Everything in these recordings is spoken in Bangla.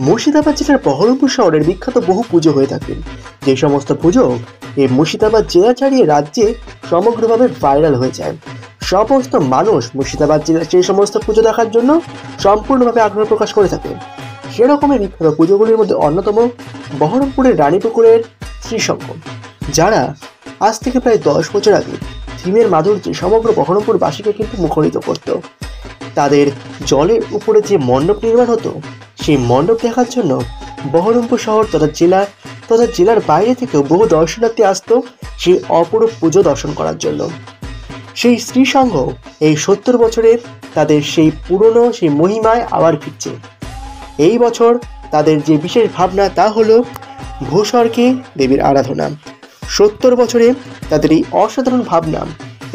মুর্শিদাবাদ জেলার বহরমপুর শহরের বিখ্যাত বহু পুজো হয়ে থাকে। যে সমস্ত পুজো এই মুর্শিদাবাদ জেলা ছাড়িয়ে রাজ্যে সমগ্রভাবে ভাইরাল হয়ে যায়। সমস্ত মানুষ মুর্শিদাবাদ জেলার সেই সমস্ত পুজো দেখার জন্য সম্পূর্ণভাবে আগ্রহ প্রকাশ করে থাকে। সেরকমই বিখ্যাত পুজোগুলির মধ্যে অন্যতম বহরমপুরের রানীপুকুরের শ্রীসঙ্গ, যারা আজ থেকে প্রায় 10 বছর আগে থিমের মাধুর্যে সমগ্র বহরমপুরবাসীকে কিন্তু মুখরিত করত। তাদের জলের উপরে যে মণ্ডপ নির্মাণ হতো, সেই মণ্ডপ দেখার জন্য বহরমপুর শহর তথা জেলার বাইরে থেকেও বহু দর্শনার্থী আসতো সেই অপরূপ পুজো দর্শন করার জন্য। সেই শ্রীসংঘ এই 70 বছরে তাদের সেই পুরনো সেই মহিমায় আবার ফিরছে। এই বছর তাদের যে বিশেষ ভাবনা তা হলো ভূস্বর্গে দেবীর আরাধনা। 70 বছরে তাদের এই অসাধারণ ভাবনা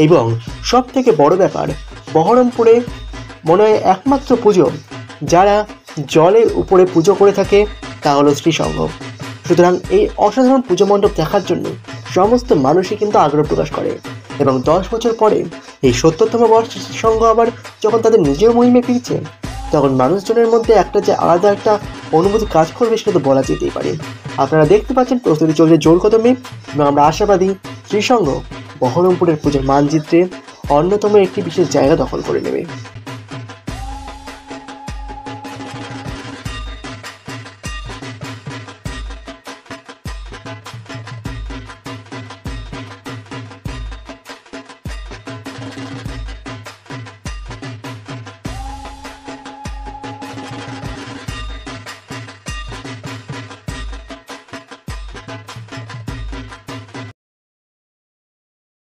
এবং সব থেকে বড় ব্যাপার, বহরমপুরে মনে হয় একমাত্র পুজো যারা জলের উপরে পুজো করে থাকে তা হলো শ্রীসংঘ। সুতরাং এই অসাধারণ পুজো মণ্ডপ দেখার জন্য সমস্ত মানুষই কিন্তু আগ্রহ প্রকাশ করে এবং 10 বছর পরে এই 70তম বর্ষে শ্রীসংঘ আবার যখন তাদের নিজের মহিমে ফিরছে, তখন মানুষজনের মধ্যে একটা যে আলাদা একটা অনুভূতি কাজ করবে সেটা তো বলা যেতেই পারে। আপনারা দেখতে পাচ্ছেন প্রস্তুতি চলছে জোর কদমে এবং আমরা আশাবাদী শ্রীসংঘ বহরমপুরের পুজোর মানচিত্রে অন্যতম একটি বিশেষ জায়গা দখল করে নেবে।